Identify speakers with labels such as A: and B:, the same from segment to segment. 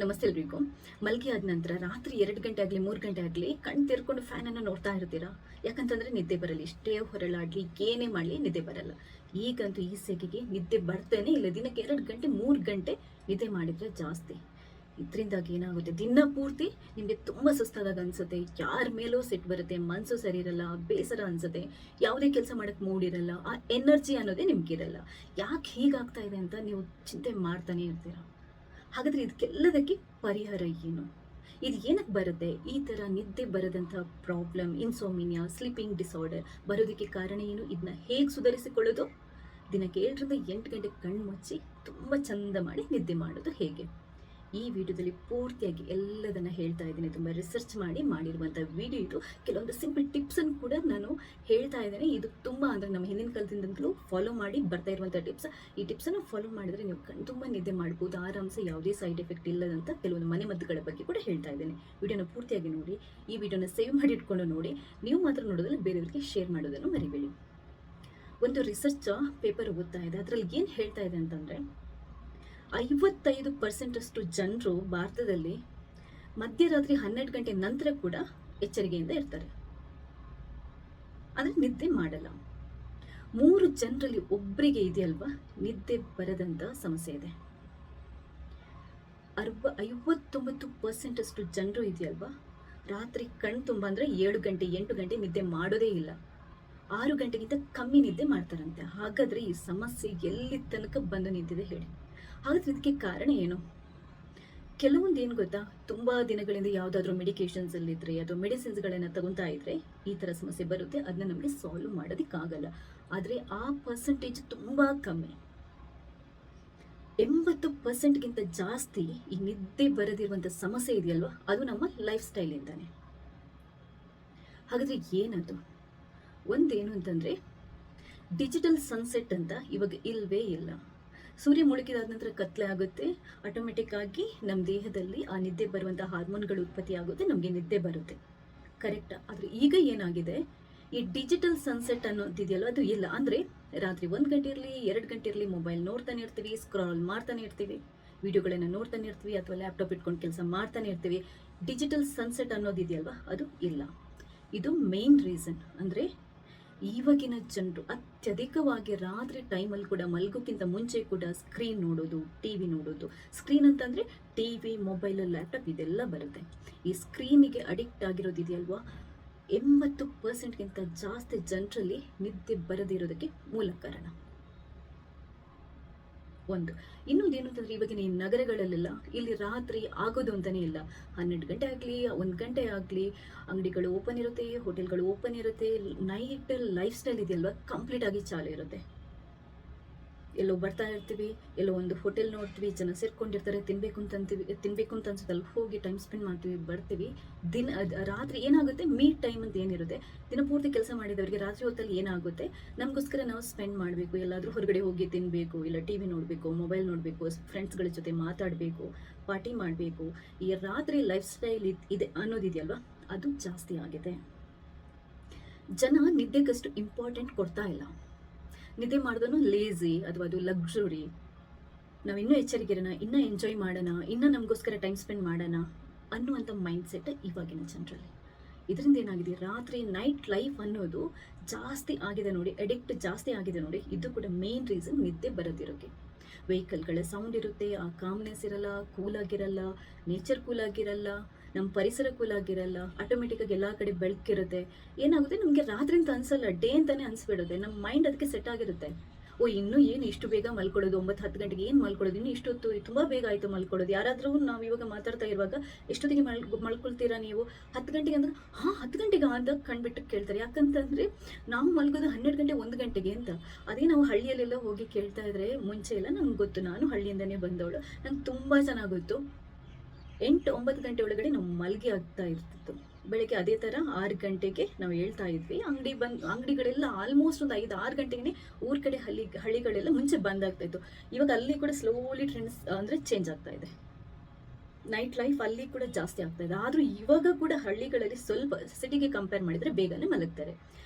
A: ನಮಸ್ತೆ ಎಲ್ರಿಗೂ. ಮಲ್ಗಿ ಆದ ನಂತರ ರಾತ್ರಿ 2 ಗಂಟೆ ಆಗಲಿ 3 ಗಂಟೆ ಆಗಲಿ ಕಣ್ ತೆರ್ಕೊಂಡು ಫ್ಯಾನನ್ನು ನೋಡ್ತಾ ಇರ್ತೀರಾ. ಯಾಕಂತಂದ್ರೆ ನಿದ್ದೆ ಬರಲ್ಲ. ಇಷ್ಟೇ ಹೊರಳಾಡ್ಲಿ ಏನೇ ಮಾಡಲಿ ನಿದ್ದೆ ಬರಲ್ಲ. ಈಗಂತೂ ಈ ಸೆಕೆಗೆ ನಿದ್ದೆ ಬರ್ತಾನೆ ಇಲ್ಲ. ದಿನಕ್ಕೆ 2 ಗಂಟೆ 3 ಗಂಟೆ ನಿದ್ದೆ ಮಾಡಿದ್ರೆ ಜಾಸ್ತಿ. ಇದರಿಂದಾಗಿ ಏನಾಗುತ್ತೆ, ದಿನ ಪೂರ್ತಿ ನಿಮಗೆ ತುಂಬ ಸುಸ್ತಾದಾಗ ಅನ್ಸುತ್ತೆ. ಯಾರ ಮೇಲೂ ಸಿಟ್ಟು ಬರುತ್ತೆ, ಮನಸ್ಸು ಸರಿ ಇರಲ್ಲ, ಬೇಸರ ಅನ್ಸುತ್ತೆ, ಯಾವುದೇ ಕೆಲಸ ಮಾಡಕ್ಕೆ ಮೂಡಿರಲ್ಲ, ಆ ಎನರ್ಜಿ ಅನ್ನೋದೇ ನಿಮ್ಗಿರಲ್ಲ. ಯಾಕೆ ಹೀಗಾಗ್ತಾ ಇದೆ ಅಂತ ನೀವು ಚಿಂತೆ ಮಾಡ್ತಾನೆ ಇರ್ತೀರ. ಹಾಗಾದ್ರೆ ಇದಕ್ಕೆಲ್ಲದಕ್ಕೆ ಪರಿಹಾರ ಏನು? ಇದು ಏನಕ್ಕೆ ಬರುತ್ತೆ? ಈ ಥರ ನಿದ್ದೆ ಬರದಂಥ ಪ್ರಾಬ್ಲಮ್, ಇನ್ಸೋಮಿನಿಯಾ, ಸ್ಲೀಪಿಂಗ್ ಡಿಸಾರ್ಡರ್ ಬರೋದಕ್ಕೆ ಕಾರಣ ಏನು? ಇದನ್ನ ಹೇಗೆ ಸುಧಾರಿಸಿಕೊಳ್ಳೋದು? ದಿನಕ್ಕೆ 7 ರಿಂದ 8 ಗಂಟೆ ಕಣ್ಣು ಮುಚ್ಚಿ ತುಂಬ ಚಂದ ಮಾಡಿ ನಿದ್ದೆ ಮಾಡೋದು ಹೇಗೆ? ಈ ವಿಡಿಯೋದಲ್ಲಿ ಪೂರ್ತಿಯಾಗಿ ಎಲ್ಲದನ್ನು ಹೇಳ್ತಾ ಇದ್ದೀನಿ. ತುಂಬ ರಿಸರ್ಚ್ ಮಾಡಿರುವಂಥ ವಿಡಿಯೋ ಇದು. ಕೆಲವೊಂದು ಸಿಂಪಲ್ ಟಿಪ್ಸನ್ನು ಕೂಡ ನಾನು ಹೇಳ್ತಾ ಇದ್ದೇನೆ. ಇದು ತುಂಬ ಅಂದರೆ ನಮ್ಮ ಹಿಂದಿನ ಕಾಲದಿಂದಲೂ ಫಾಲೋ ಮಾಡಿ ಬರ್ತಾ ಇರುವಂಥ ಟಿಪ್ಸ್. ಈ ಟಿಪ್ಸನ್ನು ಫಾಲೋ ಮಾಡಿದ್ರೆ ನೀವು ತುಂಬ ನಿದ್ದೆ ಮಾಡ್ಬೋದು ಆರಾಮ್ಸೆ, ಯಾವುದೇ ಸೈಡ್ ಎಫೆಕ್ಟ್ ಇಲ್ಲದಂಥ ಕೆಲವೊಂದು ಮನೆ ಮದ್ದುಗಳ ಬಗ್ಗೆ ಕೂಡ ಹೇಳ್ತಾ ಇದ್ದೇನೆ. ವಿಡಿಯೋನ ಪೂರ್ತಿಯಾಗಿ ನೋಡಿ. ಈ ವಿಡಿಯೋನ ಸೇವ್ ಮಾಡಿ ಇಟ್ಕೊಂಡು ನೋಡಿ. ನೀವು ಮಾತ್ರ ನೋಡೋದ್ರಲ್ಲಿ ಬೇರೆಯವರಿಗೆ ಶೇರ್ ಮಾಡೋದನ್ನು ಮರಿಬೇಡಿ. ಒಂದು ರಿಸರ್ಚ್ ಪೇಪರ್ ಓದ್ತಾ ಇದೆ. ಅದರಲ್ಲಿ ಏನು ಹೇಳ್ತಾ ಇದೆ ಅಂತಂದರೆ, 55% ಜನರು ಭಾರತದಲ್ಲಿ ಮಧ್ಯರಾತ್ರಿ 12 ಗಂಟೆ ನಂತರ ಕೂಡ ಎಚ್ಚರಿಕೆಯಿಂದ ಇರ್ತಾರೆ, ಅಂದರೆ ನಿದ್ದೆ ಮಾಡಲ್ಲ. 3 ಜನರಲ್ಲಿ ಒಬ್ಬರಿಗೆ ಇದೆಯಲ್ವಾ ನಿದ್ದೆ ಬರದಂಥ ಸಮಸ್ಯೆ ಇದೆ. 59% ಜನರು ಇದೆಯಲ್ವಾ ರಾತ್ರಿ ಕಣ್ ತುಂಬ ಅಂದರೆ 7 ಗಂಟೆ 8 ಗಂಟೆ ನಿದ್ದೆ ಮಾಡೋದೇ ಇಲ್ಲ. 6 ಗಂಟೆಗಿಂತ ಕಮ್ಮಿ ನಿದ್ದೆ ಮಾಡ್ತಾರಂತೆ. ಹಾಗಾದರೆ ಈ ಸಮಸ್ಯೆ ಎಲ್ಲಿ ತನಕ ಬಂದು ನಿಂತಿದೆ ಹೇಳಿ? ಹಾಗಾದ್ರೆ ಇದಕ್ಕೆ ಕಾರಣ ಏನು? ಕೆಲವೊಂದು ಏನು ಗೊತ್ತಾ, ತುಂಬ ದಿನಗಳಿಂದ ಯಾವುದಾದ್ರೂ ಮೆಡಿಕೇಶನ್ಸಲ್ಲಿದ್ದರೆ ಅಥವಾ ಮೆಡಿಸಿನ್ಸ್ಗಳನ್ನು ತಗೊತಾ ಇದ್ದರೆ ಈ ಥರ ಸಮಸ್ಯೆ ಬರುತ್ತೆ. ಅದನ್ನ ನಮಗೆ ಸಾಲ್ವ್ ಮಾಡೋದಕ್ಕಾಗಲ್ಲ. ಆದರೆ ಆ ಪರ್ಸೆಂಟೇಜ್ ತುಂಬ ಕಮ್ಮಿ. 80%ಗಿಂತ ಜಾಸ್ತಿ ಈ ನಿದ್ದೆ ಬರದಿರುವಂಥ ಸಮಸ್ಯೆ ಇದೆಯಲ್ವ, ಅದು ನಮ್ಮ ಲೈಫ್ ಸ್ಟೈಲಿಂದಾನೆ. ಹಾಗಾದರೆ ಏನದು? ಒಂದೇನು ಅಂತಂದರೆ, ಡಿಜಿಟಲ್ ಸನ್ಸೆಟ್ ಅಂತ ಇವಾಗ ಇಲ್ಲವೇ ಇಲ್ಲ. ಸೂರ್ಯ ಮುಳುಗಿದಾದ ನಂತರ ಕತ್ಲೆ ಆಗುತ್ತೆ, ಆಟೋಮೆಟಿಕ್ ಆಗಿ ನಮ್ಮ ದೇಹದಲ್ಲಿ ಆ ನಿದ್ದೆ ಬರುವಂಥ ಹಾರ್ಮೋನ್ಗಳು ಉತ್ಪತ್ತಿ ಆಗುತ್ತೆ, ನಮಗೆ ನಿದ್ದೆ ಬರುತ್ತೆ. ಕರೆಕ್ಟಾ? ಆದರೆ ಈಗ ಏನಾಗಿದೆ, ಈ ಡಿಜಿಟಲ್ ಸನ್ಸೆಟ್ ಅನ್ನೋದಿದೆಯಲ್ಲ ಅದು ಇಲ್ಲ. ಅಂದರೆ ರಾತ್ರಿ 1 ಗಂಟೆ ಇರಲಿ 2 ಗಂಟೆ ಇರಲಿ ಮೊಬೈಲ್ ನೋಡ್ತಾನೆ ಇರ್ತೀವಿ, ಸ್ಕ್ರಾಲ್ ಮಾಡ್ತಾನೆ ಇರ್ತೀವಿ, ವಿಡಿಯೋಗಳನ್ನು ನೋಡ್ತಾನೆ ಇರ್ತೀವಿ, ಅಥವಾ ಲ್ಯಾಪ್ಟಾಪ್ ಇಟ್ಕೊಂಡು ಕೆಲಸ ಮಾಡ್ತಾನೆ ಇರ್ತೀವಿ. ಡಿಜಿಟಲ್ ಸನ್ಸೆಟ್ ಅನ್ನೋದಿದೆಯಲ್ವ ಅದು ಇಲ್ಲ. ಇದು ಮೇನ್ ರೀಸನ್. ಅಂದರೆ ಇವಾಗಿನ ಜನರು ಅತ್ಯಧಿಕವಾಗಿ ರಾತ್ರಿ ಟೈಮಲ್ಲಿ ಕೂಡ ಮಲ್ಗೋಕ್ಕಿಂತ ಮುಂಚೆ ಕೂಡ ಸ್ಕ್ರೀನ್ ನೋಡೋದು, ಟಿ ವಿ ನೋಡೋದು. ಸ್ಕ್ರೀನ್ ಅಂತಂದರೆ ಟಿ ವಿ, ಮೊಬೈಲ್, ಲ್ಯಾಪ್ಟಾಪ್ ಇದೆಲ್ಲ ಬರುತ್ತೆ. ಈ ಸ್ಕ್ರೀನಿಗೆ ಅಡಿಕ್ಟ್ ಆಗಿರೋದಿದೆಯಲ್ವಾ, 80%ಗಿಂತ ಜಾಸ್ತಿ ಜನರಲ್ಲಿ ನಿದ್ದೆ ಬರದಿರೋದಕ್ಕೆ ಮೂಲ ಕಾರಣ. ಒಂದು ಇನ್ನೊಂದು ಏನು ಅಂತಂದರೆ, ಇವಾಗಿನ ಈ ನಗರಗಳಲ್ಲೆಲ್ಲ ಇಲ್ಲಿ ರಾತ್ರಿ ಆಗೋದು ಅಂತಲೇ ಇಲ್ಲ. 12 ಗಂಟೆ ಆಗಲಿ 1 ಗಂಟೆ ಆಗಲಿ ಅಂಗಡಿಗಳು ಓಪನ್ ಇರುತ್ತೆ, ಹೋಟೆಲ್ಗಳು ಓಪನ್ ಇರುತ್ತೆ. ನೈಟ್ ಲೈಫ್ ಸ್ಟೈಲ್ ಇದೆಯಲ್ವ ಕಂಪ್ಲೀಟ್ ಆಗಿ ಚಾಲು ಇರುತ್ತೆ. ಎಲ್ಲೋ ಬರ್ತಾ ಇರ್ತೀವಿ, ಎಲ್ಲೋ ಒಂದು ಹೋಟೆಲ್ ನೋಡ್ತೀವಿ, ಜನ ಸೇರ್ಕೊಂಡಿರ್ತಾರೆ, ತಿನ್ನಬೇಕು ಅಂತ ಅನ್ಸುತ್ತಲ್ಲ, ಹೋಗಿ ಟೈಮ್ ಸ್ಪೆಂಡ್ ಮಾಡ್ತೀವಿ, ಬರ್ತೀವಿ. ರಾತ್ರಿ ಏನಾಗುತ್ತೆ, ಮೀಟ್ ಟೈಮ್ ಅಂತ ಏನಿರುತ್ತೆ, ದಿನಪೂರ್ತಿ ಕೆಲಸ ಮಾಡಿದವರಿಗೆ ರಾತ್ರಿ ಹೊತ್ತಲ್ಲಿ ಏನಾಗುತ್ತೆ, ನಮಗೋಸ್ಕರ ನಾವು ಸ್ಪೆಂಡ್ ಮಾಡಬೇಕು, ಎಲ್ಲಾದರೂ ಹೊರಗಡೆ ಹೋಗಿ ತಿನ್ನಬೇಕು, ಇಲ್ಲ ಟಿ ವಿ ನೋಡಬೇಕು, ಮೊಬೈಲ್ ನೋಡಬೇಕು, ಫ್ರೆಂಡ್ಸ್ಗಳ ಜೊತೆ ಮಾತಾಡಬೇಕು, ಪಾರ್ಟಿ ಮಾಡಬೇಕು. ಈ ರಾತ್ರಿ ಲೈಫ್ ಸ್ಟೈಲ್ ಇದೆ ಅನ್ನೋದಿದೆಯಲ್ವ ಅದು ಜಾಸ್ತಿ ಆಗಿದೆ. ಜನ ನಿದ್ದೆಗಷ್ಟು ಇಂಪಾರ್ಟೆಂಟ್ ಕೊಡ್ತಾ ಇಲ್ಲ. ನಿದ್ದೆ ಮಾಡೋದನ್ನು ಲೇಝಿ ಅಥವಾ ಅದು ಲಕ್ಸುರಿ, ನಾವು ಇನ್ನೂ ಎಚ್ಚರಿಕೆರೋಣ, ಇನ್ನೂ ಎಂಜಾಯ್ ಮಾಡೋಣ, ಇನ್ನೂ ನಮಗೋಸ್ಕರ ಟೈಮ್ ಸ್ಪೆಂಡ್ ಮಾಡೋಣ ಅನ್ನುವಂಥ ಮೈಂಡ್ಸೆಟ್ ಇವಾಗಿನ ಜನರಲ್ಲಿ. ಇದರಿಂದ ಏನಾಗಿದೆ, ರಾತ್ರಿ ನೈಟ್ ಲೈಫ್ ಅನ್ನೋದು ಜಾಸ್ತಿ ಆಗಿದೆ ನೋಡಿ, ಅಡಿಕ್ಟ್ ಜಾಸ್ತಿ ಆಗಿದೆ ನೋಡಿ. ಇದು ಕೂಡ ಮೇನ್ ರೀಸನ್ ನಿದ್ದೆ ಬರೋದಿರೋಕ್ಕೆ. ವೆಹಿಕಲ್ಗಳ ಸೌಂಡ್ ಇರುತ್ತೆ, ಆ ಕಾಮ್ನೆಸ್ ಇರಲ್ಲ, ಕೂಲಾಗಿರಲ್ಲ, ನೇಚರ್ ಕೂಲಾಗಿರಲ್ಲ, ನಮ್ಮ ಪರಿಸರ ಕೂಲಾಗಿರಲ್ಲ, ಆಟೋಮೆಟಿಕ್ಕಾಗಿ ಎಲ್ಲ ಕಡೆ ಬೆಳಕಿರುತ್ತೆ. ಏನಾಗುತ್ತೆ, ನಮಗೆ ರಾತ್ರಿ ಅಂತ ಅನ್ಸಲ್ಲ, ಡೇ ಅಂತಲೇ ಅನ್ಸ್ಬಿಡುತ್ತೆ. ನಮ್ಮ ಮೈಂಡ್ ಅದಕ್ಕೆ ಸೆಟ್ ಆಗಿರುತ್ತೆ. ಇನ್ನೂ ಏನು ಇಷ್ಟು ಬೇಗ ಮಲ್ಕೊಳ್ಳೋದು, 9-10 ಗಂಟೆಗೆ ಏನು ಮಲ್ಕೊಳ್ಳೋದು, ಇನ್ನೂ ಇಷ್ಟೊತ್ತು ತುಂಬ ಬೇಗ ಆಯಿತು ಮಲ್ಕೊಳ್ಳೋದು. ಯಾರಾದರೂ ನಾವು ಇವಾಗ ಮಾತಾಡ್ತಾ ಇರುವಾಗ ಎಷ್ಟೊತ್ತಿಗೆ ಮಲ್ಕೊಳ್ತೀರಾ ನೀವು? 10 ಗಂಟೆಗೆ ಅಂದ್ರೆ 10 ಗಂಟೆಗೆ ಅಂತ ಕಂಡುಬಿಟ್ಟು ಕೇಳ್ತಾರೆ. ಯಾಕಂತಂದರೆ ನಾವು ಮಲ್ಗೋದು 12 ಗಂಟೆ 1 ಗಂಟೆಗೆ ಅಂತ. ಅದೇ ನಾವು ಹಳ್ಳಿಯಲ್ಲೆಲ್ಲ ಹೋಗಿ ಕೇಳ್ತಾ ಇದ್ರೆ, ಮುಂಚೆ ಎಲ್ಲ ನಂಗೆ ಗೊತ್ತು, ನಾನು ಹಳ್ಳಿಯಿಂದನೇ ಬಂದವಳು, ನಂಗೆ ತುಂಬ ಚೆನ್ನಾಗಿ ಗೊತ್ತು. 8-9 ಗಂಟೆ ಒಳಗಡೆ ನಾವು ಮಲ್ಗಿ ಆಗ್ತಾ ಇರ್ತಿತ್ತು. ಬೆಳಗ್ಗೆ ಅದೇ ಥರ 6 ಗಂಟೆಗೆ ನಾವು ಹೇಳ್ತಾ ಇದ್ವಿ. ಅಂಗಡಿಗಳೆಲ್ಲ ಆಲ್ಮೋಸ್ಟ್ ಒಂದು 5-6 ಗಂಟೆಗೆ ಊರ ಕಡೆ ಹಳ್ಳಿಗಳೆಲ್ಲ ಮುಂಚೆ ಬಂದಾಗ್ತಾ ಇತ್ತು. ಇವಾಗ ಅಲ್ಲಿ ಕೂಡ ಸ್ಲೋಲಿ ಟ್ರೆಂಡ್ಸ್ ಅಂದರೆ ಚೇಂಜ್ ಆಗ್ತಾ ಇದೆ. ನೈಟ್ ಲೈಫ್ ಅಲ್ಲಿ ಕೂಡ ಜಾಸ್ತಿ ಆಗ್ತಾ ಇದೆ. ಆದರೂ ಇವಾಗ ಕೂಡ ಹಳ್ಳಿಗಳಲ್ಲಿ ಸ್ವಲ್ಪ ಸಿಟಿಗೆ ಕಂಪೇರ್ ಮಾಡಿದರೆ ಬೇಗನೆ ಮಲಗ್ತಾರೆ.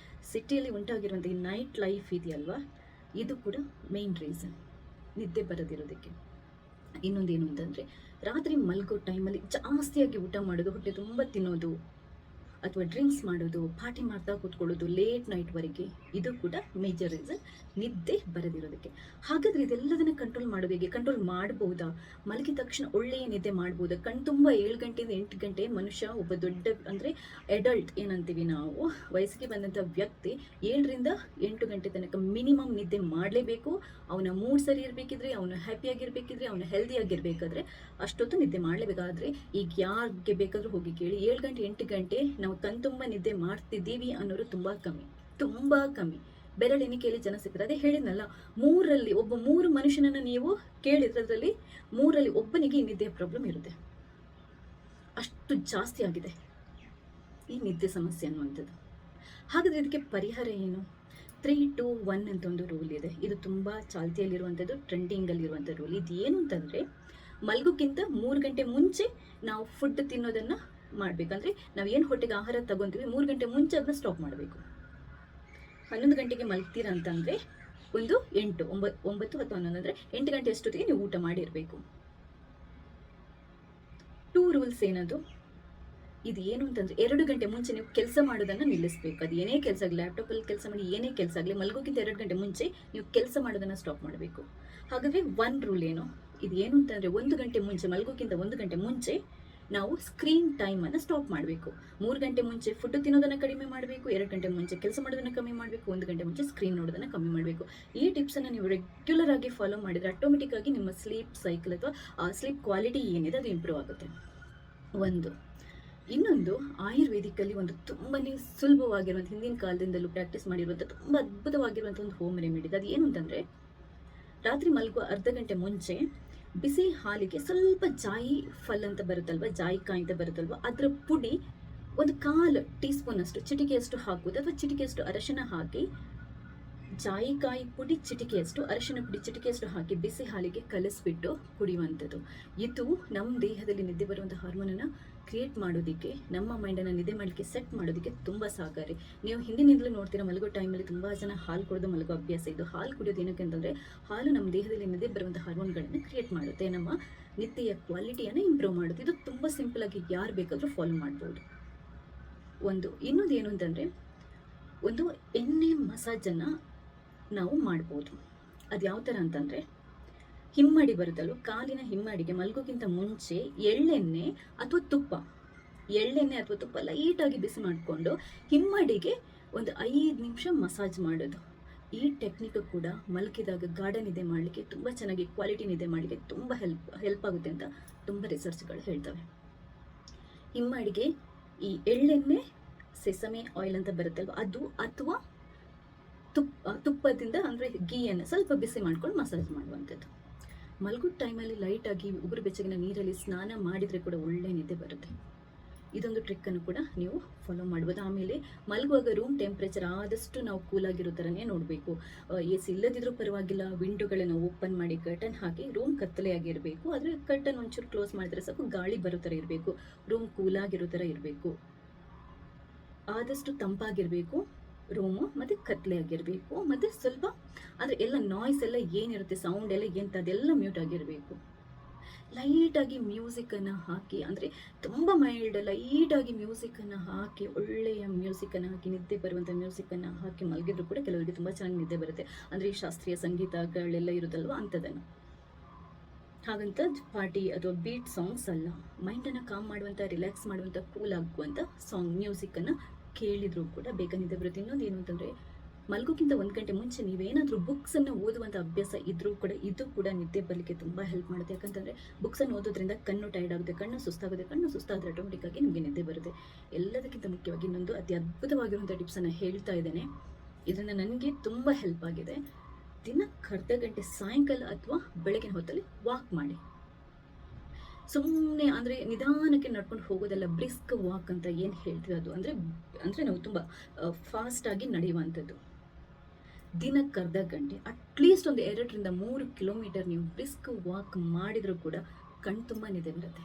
A: ಸಿಟಿಯಲ್ಲಿ ಉಂಟಾಗಿರುವಂಥ ಈ ನೈಟ್ ಲೈಫ್ ಇದೆಯಲ್ವಾ, ಇದು ಕೂಡ ಮೇನ್ ರೀಸನ್ ನಿದ್ದೆ ಬರೋದಿರೋದಕ್ಕೆ. ಇನ್ನೊಂದೇನು ಅಂತಂದರೆ, ರಾತ್ರಿ ಮಲ್ಗೋ ಟೈಮಲ್ಲಿ ಜಾಸ್ತಿಯಾಗಿ ಊಟ ಮಾಡೋದು, ಹೊಟ್ಟೆ ತುಂಬ ತಿನ್ನೋದು, ಅಥವಾ ಡ್ರಿಂಕ್ಸ್ ಮಾಡೋದು, ಪಾರ್ಟಿ ಮಾಡ್ತಾ ಕೂತ್ಕೊಳ್ಳೋದು ಲೇಟ್ ನೈಟ್ವರೆಗೆ, ಇದು ಕೂಡ ಮೇಜರ್ ರೀಸನ್ ನಿದ್ದೆ ಬರದಿರೋದಕ್ಕೆ. ಹಾಗಾದರೆ ಇದೆಲ್ಲದನ್ನು ಕಂಟ್ರೋಲ್ ಮಾಡೋದು ಹೇಗೆ? ಕಂಟ್ರೋಲ್ ಮಾಡ್ಬೋದಾ? ಮಲಗಿದ ತಕ್ಷಣ ಒಳ್ಳೆಯ ನಿದ್ದೆ ಮಾಡ್ಬೋದಾ? ತುಂಬ 7 ಗಂಟೆಯಿಂದ 8 ಗಂಟೆ ಮನುಷ್ಯ, ಒಬ್ಬ ದೊಡ್ಡ ಅಂದರೆ ಅಡಲ್ಟ್ ಏನಂತೀವಿ ನಾವು, ವಯಸ್ಸಿಗೆ ಬಂದಂಥ ವ್ಯಕ್ತಿ 7ರಿಂದ 8 ಗಂಟೆ ತನಕ ಮಿನಿಮಮ್ ನಿದ್ದೆ ಮಾಡಲೇಬೇಕು. ಅವನ ಮೂಡ್ ಸರಿ ಇರಬೇಕಿದ್ರೆ, ಅವನು ಹ್ಯಾಪಿಯಾಗಿರ್ಬೇಕಿದ್ರೆ, ಅವನು ಹೆಲ್ದಿಯಾಗಿರ್ಬೇಕಾದ್ರೆ ಅಷ್ಟೊತ್ತು ನಿದ್ದೆ ಮಾಡಲೇಬೇಕಾದ್ರೆ, ಈಗ ಯಾರಿಗೆ ಬೇಕಾದರೂ ಹೋಗಿ ಕೇಳಿ, 7 ಗಂಟೆ 8 ಗಂಟೆ ನಾವು ತುಂಬ ನಿದ್ದೆ ಮಾಡ್ತಿದ್ದೀವಿ ಅನ್ನೋರು ತುಂಬ ಕಮ್ಮಿ, ತುಂಬ ಕಮ್ಮಿ. ಬೆರಳೆಣಿಕೆಯಲ್ಲಿ ಜನ ಸಿಗ್ತಾರೆ. ಅದೇ ಹೇಳಿದ್ನಲ್ಲ, 3ರಲ್ಲಿ ಒಬ್ಬ 3 ಮನುಷ್ಯನನ್ನು ನೀವು ಕೇಳಿದ್ರೆ ಅದರಲ್ಲಿ 3ರಲ್ಲಿ ಒಬ್ಬನಿಗೆ ಈ ನಿದ್ದೆಯ ಪ್ರಾಬ್ಲಮ್ ಇರುತ್ತೆ. ಅಷ್ಟು ಜಾಸ್ತಿ ಆಗಿದೆ ಈ ನಿದ್ದೆ ಸಮಸ್ಯೆ ಅನ್ನುವಂಥದ್ದು. ಹಾಗಾದರೆ ಇದಕ್ಕೆ ಪರಿಹಾರ ಏನು? 3-2-1 ಅಂತ ಒಂದು ರೂಲ್ ಇದೆ. ಇದು ತುಂಬ ಚಾಲ್ತಿಯಲ್ಲಿರುವಂಥದ್ದು, ಟ್ರೆಂಡಿಂಗಲ್ಲಿರುವಂಥ ರೂಲ್. ಇದು ಏನು ಅಂತಂದರೆ, ಮಲ್ಗೋಕ್ಕಿಂತ 3 ಗಂಟೆ ಮುಂಚೆ ನಾವು ಫುಡ್ ತಿನ್ನೋದನ್ನು ಮಾಡಬೇಕಂದ್ರೆ, ನಾವು ಏನು ಹೊಟ್ಟೆಗೆ ಆಹಾರ ತಗೊತೀವಿ 3 ಗಂಟೆ ಮುಂಚೆ ಅದನ್ನ ಸ್ಟಾಪ್ ಮಾಡಬೇಕು. 11 ಗಂಟೆಗೆ ಮಲ್ಗ್ತೀರಾ ಅಂತಂದರೆ ಒಂದು 8, 9, 10, 11 ಅಂದರೆ 8 ಗಂಟೆ ಅಷ್ಟೊತ್ತಿಗೆ ನೀವು ಊಟ ಮಾಡಿರಬೇಕು. 2 ರೂಲ್ಸ್ ಏನದು? ಇದು ಏನು ಅಂತಂದರೆ, 2 ಗಂಟೆ ಮುಂಚೆ ನೀವು ಕೆಲಸ ಮಾಡೋದನ್ನು ನಿಲ್ಲಿಸಬೇಕು. ಅದು ಏನೇ ಕೆಲಸ ಆಗಲಿ, ಲ್ಯಾಪ್ಟಾಪಲ್ಲಿ ಕೆಲಸ ಮಾಡಿ ಏನೇ ಕೆಲಸ ಆಗಲಿ, ಮಲ್ಗೋಕ್ಕಿಂತ 2 ಗಂಟೆ ಮುಂಚೆ ನೀವು ಕೆಲಸ ಮಾಡೋದನ್ನು ಸ್ಟಾಪ್ ಮಾಡಬೇಕು. ಹಾಗಾದರೆ 1 ರೂಲ್ ಏನು? ಇದು ಏನು ಅಂತಂದರೆ, 1 ಗಂಟೆ ಮುಂಚೆ, ಮಲ್ಗೋಕ್ಕಿಂತ 1 ಗಂಟೆ ಮುಂಚೆ ನಾವು ಸ್ಕ್ರೀನ್ ಟೈಮನ್ನು ಸ್ಟಾಪ್ ಮಾಡಬೇಕು. 3 ಗಂಟೆ ಮುಂಚೆ ಫುಡ್ ತಿನ್ನೋದನ್ನು ಕಡಿಮೆ ಮಾಡಬೇಕು, 2 ಗಂಟೆ ಮುಂಚೆ ಕೆಲಸ ಮಾಡೋದನ್ನು ಕಮ್ಮಿ ಮಾಡಬೇಕು, 1 ಗಂಟೆ ಮುಂಚೆ ಸ್ಕ್ರೀನ್ ನೋಡೋದನ್ನು ಕಮ್ಮಿ ಮಾಡಬೇಕು. ಈ ಟಿಪ್ಸನ್ನು ನೀವು ರೆಗ್ಯುಲರ್ ಆಗಿ ಫಾಲೋ ಮಾಡಿದರೆ ಆಟೋಮೆಟಿಕ್ ಆಗಿ ನಿಮ್ಮ ಸ್ಲೀಪ್ ಸೈಕಲ್ ಅಥವಾ ಸ್ಲೀಪ್ ಕ್ವಾಲಿಟಿ ಏನಿದೆ ಅದು ಇಂಪ್ರೂವ್ ಆಗುತ್ತೆ. ಒಂದು. ಇನ್ನೊಂದು, ಆಯುರ್ವೇದಿಕಲ್ಲಿ ಒಂದು ತುಂಬಾ ಸುಲಭವಾಗಿರುವಂಥ, ಹಿಂದಿನ ಕಾಲದಿಂದಲೂ ಪ್ರಾಕ್ಟೀಸ್ ಮಾಡಿರುವಂಥ ತುಂಬ ಅದ್ಭುತವಾಗಿರುವಂಥ ಒಂದು ಹೋಮ್ ರೆಮಿಡಿ. ಅದು ಏನು ಅಂತಂದರೆ, ರಾತ್ರಿ ಮಲಗುವ ಅರ್ಧ ಗಂಟೆ ಮುಂಚೆ ಬಿಸಿ ಹಾಲಿಗೆ ಸ್ವಲ್ಪ ಜಾಯಿ ಫಲ್ ಅಂತ ಬರುತ್ತಲ್ವ, ಜಾಯಿಕಾಯಿ ಅಂತ ಬರುತ್ತಲ್ವ, ಅದರ ಪುಡಿ ಒಂದು 1/4 ಟೀ ಸ್ಪೂನ್ ಅಷ್ಟು, ಚಿಟಿಕೆಯಷ್ಟು ಹಾಕುವುದು, ಅಥವಾ ಚಿಟಿಕೆಯಷ್ಟು ಅರಶಿನ ಹಾಕಿ, ಜಾಯಿಕಾಯಿ ಪುಡಿ ಚಿಟಿಕೆಯಷ್ಟು, ಅರಶಿನ ಪುಡಿ ಚಿಟಿಕೆಯಷ್ಟು ಹಾಕಿ ಬಿಸಿ ಹಾಲಿಗೆ ಕಲಿಸ್ಬಿಟ್ಟು ಕುಡಿಯುವಂಥದ್ದು. ಇದು ನಮ್ಮ ದೇಹದಲ್ಲಿ ನಿದ್ದೆ ಬರುವಂಥ ಹಾರ್ಮೋನನ್ನು ಕ್ರಿಯೇಟ್ ಮಾಡೋದಕ್ಕೆ, ನಮ್ಮ ಮೈಂಡನ್ನು ನಿದ್ದೆ ಮಾಡಲಿಕ್ಕೆ ಸೆಟ್ ಮಾಡೋದಕ್ಕೆ ತುಂಬ ಸಹಕಾರಿ. ನೀವು ಹಿಂದಿನಿಂದಲೂ ನೋಡ್ತೀರಾ, ಮಲಗೋ ಟೈಮಲ್ಲಿ ತುಂಬ ಜನ ಹಾಲು ಕುಡಿದು ಮಲಗೋ ಅಭ್ಯಾಸ ಇದು. ಹಾಲು ಕುಡಿಯೋದು ಏನಕ್ಕೆ ಅಂತಂದರೆ, ಹಾಲು ನಮ್ಮ ದೇಹದಲ್ಲಿ ನಿದ್ದೆ ಬರುವಂಥ ಹಾರ್ಮೋನ್ಗಳನ್ನು ಕ್ರಿಯೇಟ್ ಮಾಡುತ್ತೆ, ನಮ್ಮ ನಿದ್ದೆಯ ಕ್ವಾಲಿಟಿಯನ್ನು ಇಂಪ್ರೂವ್ ಮಾಡುತ್ತೆ. ಇದು ತುಂಬ ಸಿಂಪಲಾಗಿ ಯಾರು ಬೇಕಾದರೂ ಫಾಲೋ ಮಾಡ್ಬೋದು. ಒಂದು. ಇನ್ನೊಂದು ಏನು ಅಂತಂದರೆ, ಒಂದು ಎಣ್ಣೆ ಮಸಾಜನ್ನು ನಾವು ಮಾಡ್ಬೋದು. ಅದು ಯಾವ ಥರ ಅಂತಂದರೆ, ಹಿಮ್ಮಡಿ ಬರುತ್ತಲ್ವ, ಕಾಲಿನ ಹಿಮ್ಮಡಿಗೆ ಮಲ್ಗೋಕ್ಕಿಂತ ಮುಂಚೆ ಎಳ್ಳೆಣ್ಣೆ ಅಥವಾ ತುಪ್ಪ ಲೈಟಾಗಿ ಬಿಸಿ ಮಾಡಿಕೊಂಡು ಹಿಮ್ಮಡಿಗೆ ಒಂದು 5 ನಿಮಿಷ ಮಸಾಜ್ ಮಾಡೋದು. ಈ ಟೆಕ್ನಿಕ್ ಕೂಡ ಮಲಗಿದಾಗ ಗಾಢ ನಿದ್ದೆ ಮಾಡಲಿಕ್ಕೆ, ತುಂಬ ಚೆನ್ನಾಗಿ ಕ್ವಾಲಿಟಿ ನಿದ್ದೆ ಮಾಡಲಿಕ್ಕೆ ತುಂಬ ಹೆಲ್ಪ್ ಆಗುತ್ತೆ ಅಂತ ತುಂಬ ರಿಸರ್ಚ್ಗಳು ಹೇಳ್ತವೆ. ಹಿಮ್ಮಡಿಗೆ ಈ ಎಳ್ಳೆಣ್ಣೆ, ಸೆಸಮೆ ಆಯಿಲ್ ಅಂತ ಬರುತ್ತಲ್ವ ಅದು, ಅಥವಾ ತುಪ್ಪದಿಂದ ಅಂದರೆ ಗೀಯನ್ನು ಸ್ವಲ್ಪ ಬಿಸಿ ಮಾಡ್ಕೊಂಡು ಮಸಾಜ್ ಮಾಡುವಂಥದ್ದು. ಮಲಗೋ ಟೈಮಲ್ಲಿ ಲೈಟಾಗಿ ಉಗುರು ಬೆಚ್ಚಗಿನ ನೀರಲ್ಲಿ ಸ್ನಾನ ಮಾಡಿದರೆ ಕೂಡ ಒಳ್ಳೆ ನಿದ್ದೆ ಬರುತ್ತೆ. ಇದೊಂದು ಟ್ರಿಕ್ಕನ್ನು ಕೂಡ ನೀವು ಫಾಲೋ ಮಾಡ್ಬೋದು. ಆಮೇಲೆ ಮಲಗುವಾಗ ರೂಮ್ ಟೆಂಪ್ರೇಚರ್ ಆದಷ್ಟು ನಾವು ಕೂಲಾಗಿರೋ ಥರನೇ ನೋಡಬೇಕು. AC ಇಲ್ಲದಿದ್ರೂ ಪರವಾಗಿಲ್ಲ, ವಿಂಡೋಗಳನ್ನು ಓಪನ್ ಮಾಡಿ ಕರ್ಟನ್ ಹಾಕಿ, ರೂಮ್ ಕತ್ತಲೆಯಾಗಿರಬೇಕು. ಆದರೆ ಕರ್ಟನ್ ಒಂಚೂರು ಕ್ಲೋಸ್ ಮಾಡಿದ್ರೆ ಸಾಕು, ಗಾಳಿ ಬರೋ ಥರ ಇರಬೇಕು, ರೂಮ್ ಕೂಲಾಗಿರೋ ಥರ ಇರಬೇಕು, ಆದಷ್ಟು ತಂಪಾಗಿರಬೇಕು ರೂಮು, ಮತ್ತು ಕತ್ಲೆಯಾಗಿರಬೇಕು, ಮತ್ತು ಸ್ವಲ್ಪ ಅಂದರೆ ಎಲ್ಲ ನಾಯ್ಸ್ ಎಲ್ಲ ಏನಿರುತ್ತೆ, ಸೌಂಡ್ ಎಲ್ಲ ಅದೆಲ್ಲ ಮ್ಯೂಟ್ ಆಗಿರಬೇಕು. ಲೈಟಾಗಿ ಮ್ಯೂಸಿಕನ್ನು ಹಾಕಿ, ಅಂದರೆ ತುಂಬ ಮೈಲ್ಡ್ ಲೈಟಾಗಿ ಮ್ಯೂಸಿಕನ್ನು ಹಾಕಿ, ಒಳ್ಳೆಯ ಮ್ಯೂಸಿಕನ್ನು ಹಾಕಿ, ನಿದ್ದೆ ಬರುವಂಥ ಮ್ಯೂಸಿಕನ್ನು ಹಾಕಿ ಮಲಗಿದ್ರು ಕೂಡ ಕೆಲವರಿಗೆ ತುಂಬ ಚೆನ್ನಾಗಿ ನಿದ್ದೆ ಬರುತ್ತೆ. ಅಂದರೆ ಈ ಶಾಸ್ತ್ರೀಯ ಸಂಗೀತಗಳೆಲ್ಲ ಇರುತ್ತಲ್ವ ಅಂಥದ್ದನ್ನು. ಹಾಗಂತ ಪಾರ್ಟಿ ಅಥವಾ ಬೀಟ್ ಸಾಂಗ್ಸ್ ಅಲ್ಲ, ಮೈಂಡನ್ನು ಕಾಮ್ ಮಾಡುವಂಥ, ರಿಲ್ಯಾಕ್ಸ್ ಮಾಡುವಂಥ, ಕೂಲ್ ಆಗುವಂಥ ಮ್ಯೂಸಿಕನ್ನು ಕೇಳಿದರೂ ಕೂಡ ಬೇಗ ನಿದ್ದೆ ಬರುತ್ತೆ. ಇನ್ನೊಂದು ಏನು ಅಂತಂದರೆ, ಮಲ್ಗೋಕ್ಕಿಂತ 1 ಗಂಟೆ ಮುಂಚೆ ನೀವೇನಾದರೂ ಬುಕ್ಸನ್ನು ಓದುವಂಥ ಅಭ್ಯಾಸ ಇದ್ದರೂ ಕೂಡ ಇದು ಕೂಡ ನಿದ್ದೆ ಬರಲಿಕ್ಕೆ ತುಂಬ ಹೆಲ್ಪ್ ಮಾಡುತ್ತೆ. ಯಾಕಂತಂದರೆ ಬುಕ್ಸನ್ನು ಓದೋದ್ರಿಂದ ಕಣ್ಣು ಟೈರ್ಡ್ ಆಗುತ್ತೆ, ಕಣ್ಣು ಸುಸ್ತಾದರೆ ಆಟೋಮೆಟಿಕ್ಕಾಗಿ ನಿಮಗೆ ನಿದ್ದೆ ಬರುತ್ತೆ. ಎಲ್ಲದಕ್ಕಿಂತ ಮುಖ್ಯವಾಗಿ ಇನ್ನೊಂದು ಅತಿ ಅದ್ಭುತವಾಗಿರುವಂಥ ಟಿಪ್ಸನ್ನು ಹೇಳ್ತಾ ಇದ್ದೇನೆ. ಇದನ್ನು ನನಗೆ ತುಂಬ ಹೆಲ್ಪ್ ಆಗಿದೆ. ದಿನಕ್ಕೆ ಅರ್ಧ ಗಂಟೆ ಸಾಯಂಕಾಲ ಅಥವಾ ಬೆಳಗಿನ ಹೊತ್ತಲ್ಲಿ ವಾಕ್ ಮಾಡಿ. ಸುಮ್ಮನೆ ಅಂದರೆ ನಿಧಾನಕ್ಕೆ ನಡ್ಕೊಂಡು ಹೋಗೋದಲ್ಲ, ಬ್ರಿಸ್ಕ್ ವಾಕ್ ಅಂತ ಏನು ಹೇಳ್ತೀವಿ ಅದು. ಅಂದರೆ ನಾವು ತುಂಬ ಫಾಸ್ಟಾಗಿ ನಡೆಯುವಂಥದ್ದು. ದಿನಕ್ಕೆ ಅರ್ಧ ಗಂಟೆ, ಅಟ್ಲೀಸ್ಟ್ ಒಂದು 2ರಿಂದ 3 ಕಿಲೋಮೀಟರ್ ನೀವು ಬ್ರಿಸ್ಕ್ ವಾಕ್ ಮಾಡಿದರೂ ಕೂಡ ಕಣ್ ತುಂಬ ನಿದ್ದೆ ಬರುತ್ತೆ.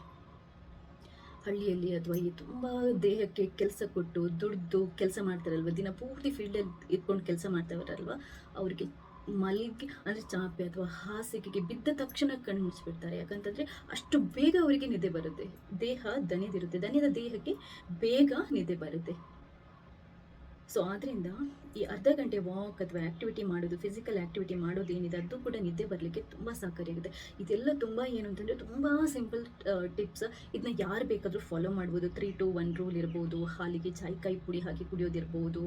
A: ಹಳ್ಳಿಯಲ್ಲಿ ಅಥವಾ ಈ ತುಂಬ ದೇಹಕ್ಕೆ ಕೆಲಸ ಕೊಟ್ಟು ದುಡ್ದು ಕೆಲಸ ಮಾಡ್ತಾರಲ್ವ, ದಿನ ಪೂರ್ತಿ ಫೀಲ್ಡಲ್ಲಿ ಇಟ್ಕೊಂಡು ಕೆಲಸ ಮಾಡ್ತಾರಲ್ವ, ಅವರಿಗೆ ಮಲಗಿ ಅಂದರೆ ಚಾಪೆ ಅಥವಾ ಹಾಸಿಗೆಗೆ ಬಿದ್ದ ತಕ್ಷಣ ಕಣ್ಣು ಮುಚ್ಚಿಬಿಡ್ತಾರೆ. ಯಾಕಂತಂದರೆ ಅಷ್ಟು ಬೇಗ ಅವರಿಗೆ ನಿದ್ದೆ ಬರುತ್ತೆ. ದೇಹ ದಣಿದಿರುತ್ತೆ, ದಣಿದ ದೇಹಕ್ಕೆ ಬೇಗ ನಿದ್ದೆ ಬರುತ್ತೆ. ಸೊ ಆದ್ದರಿಂದ ಈ ಅರ್ಧ ಗಂಟೆ ವಾಕ್ ಅಥವಾ ಆ್ಯಕ್ಟಿವಿಟಿ ಮಾಡೋದು, ಫಿಸಿಕಲ್ ಆ್ಯಕ್ಟಿವಿಟಿ ಮಾಡೋದು ಏನಿದೆ ಅದು ಕೂಡ ನಿದ್ದೆ ಬರಲಿಕ್ಕೆ ತುಂಬ ಸಹಕಾರಿಯಾಗುತ್ತೆ. ಇದೆಲ್ಲ ತುಂಬ ಏನು ಅಂತಂದರೆ ತುಂಬ ಸಿಂಪಲ್ ಟಿಪ್ಸ್. ಇದನ್ನ ಯಾರು ಬೇಕಾದರೂ ಫಾಲೋ ಮಾಡ್ಬೋದು. 3-2-1 ರೂಲ್ ಇರ್ಬೋದು, ಹಾಲಿಗೆ ಕಾಯಿ ಪುಡಿ ಹಾಕಿ ಕುಡಿಯೋದಿರ್ಬೋದು,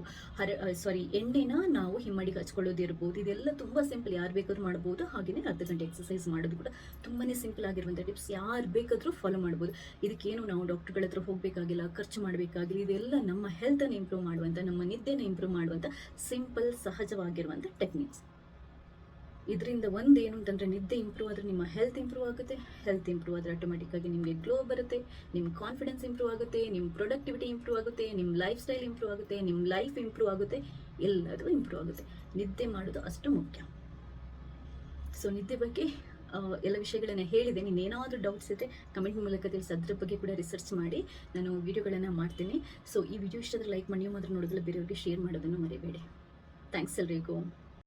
A: ಎಣ್ಣೆನ ನಾವು ಹಿಮ್ಮಡಿಗೆ ಹಚ್ಕೊಳ್ಳೋದಿರ್ಬೋದು. ಇದೆಲ್ಲ ತುಂಬ ಸಿಂಪಲ್, ಯಾರು ಬೇಕಾದ್ರೂ ಮಾಡ್ಬೋದು. ಹಾಗೆಯೇ ಅರ್ಧ ಗಂಟೆ ಎಕ್ಸಸೈಸ್ ಮಾಡೋದು ಕೂಡ ತುಂಬಾ ಸಿಂಪಲ್ ಆಗಿರುವಂಥ ಟಿಪ್ಸ್, ಯಾರು ಬೇಕಾದರೂ ಫಾಲೋ ಮಾಡ್ಬೋದು. ಇದಕ್ಕೇನು ನಾವು ಡಾಕ್ಟರ್ಗಳ ಹತ್ರ ಹೋಗಬೇಕಾಗಿಲ್ಲ, ಖರ್ಚು ಮಾಡಬೇಕಾಗಿಲ್ಲ. ಇದೆಲ್ಲ ನಮ್ಮ ಹೆಲ್ತನ್ನು ಇಂಪ್ರೂವ್ ಮಾಡುವಂಥ, ನಮ್ಮ ನಿದ್ದೆನ ಇಂಪ್ರೂವ್ ಮಾಡುವಂಥ ಸಿಂಪಲ್ ಸಹಜವಾಗಿರುವಂಥ ಟೆಕ್ನಿಕ್ಸ್. ಇದರಿಂದ ಏನು ಅಂತಂದರೆ ನಿದ್ದೆ ಇಂಪ್ರೂವ್ ಆದರೆ ನಿಮ್ಮ ಹೆಲ್ತ್ ಇಂಪ್ರೂವ್ ಆಗುತ್ತೆ. ಹೆಲ್ತ್ ಇಂಪ್ರೂವ್ ಆದರೆ ಆಟೋಮೆಟಿಕ್ಕಾಗಿ ನಿಮಗೆ ಗ್ಲೋ ಬರುತ್ತೆ, ನಿಮ್ಮ ಕಾನ್ಫಿಡೆನ್ಸ್ ಇಂಪ್ರೂವ್ ಆಗುತ್ತೆ, ನಿಮ್ಮ ಪ್ರೊಡಕ್ಟಿವಿಟಿ ಇಂಪ್ರೂವ್ ಆಗುತ್ತೆ, ನಿಮ್ಮ ಲೈಫ್ ಸ್ಟೈಲ್ ಇಂಪ್ರೂವ್ ಆಗುತ್ತೆ, ನಿಮ್ಮ ಲೈಫ್ ಇಂಪ್ರೂವ್ ಆಗುತ್ತೆ, ಎಲ್ಲದೂ ಇಂಪ್ರೂವ್ ಆಗುತ್ತೆ. ನಿದ್ದೆ ಮಾಡೋದು ಅಷ್ಟು ಮುಖ್ಯ. ಸೊ ನಿದ್ದೆ ಬಗ್ಗೆ ಎಲ್ಲ ವಿಷಯಗಳನ್ನು ಹೇಳಿದೆ. ನೀನೇನಾದರೂ ಡೌಟ್ಸ್ ಇದ್ದರೆ ಕಮೆಂಟ್ ಮೂಲಕ ತಿಳಿಸಿ, ಅದ್ರ ಬಗ್ಗೆ ಕೂಡ ರಿಸರ್ಚ್ ಮಾಡಿ ನಾನು ವಿಡಿಯೋಗಳನ್ನು ಮಾಡ್ತೀನಿ. ಸೊ ಈ ವಿಡಿಯೋ ಇಷ್ಟ ಆದರೆ ಲೈಕ್ ಮಾಡಿ, ನೀವು ಮಾತ್ರ ನೋಡಿದ್ರೆ ಬೇರೆಯವ್ರಿಗೆ ಶೇರ್ ಮಾಡೋದನ್ನು ಮರಿಬೇಡಿ. ಥ್ಯಾಂಕ್ಸ್ ಎಲ್ರಿಗೂ.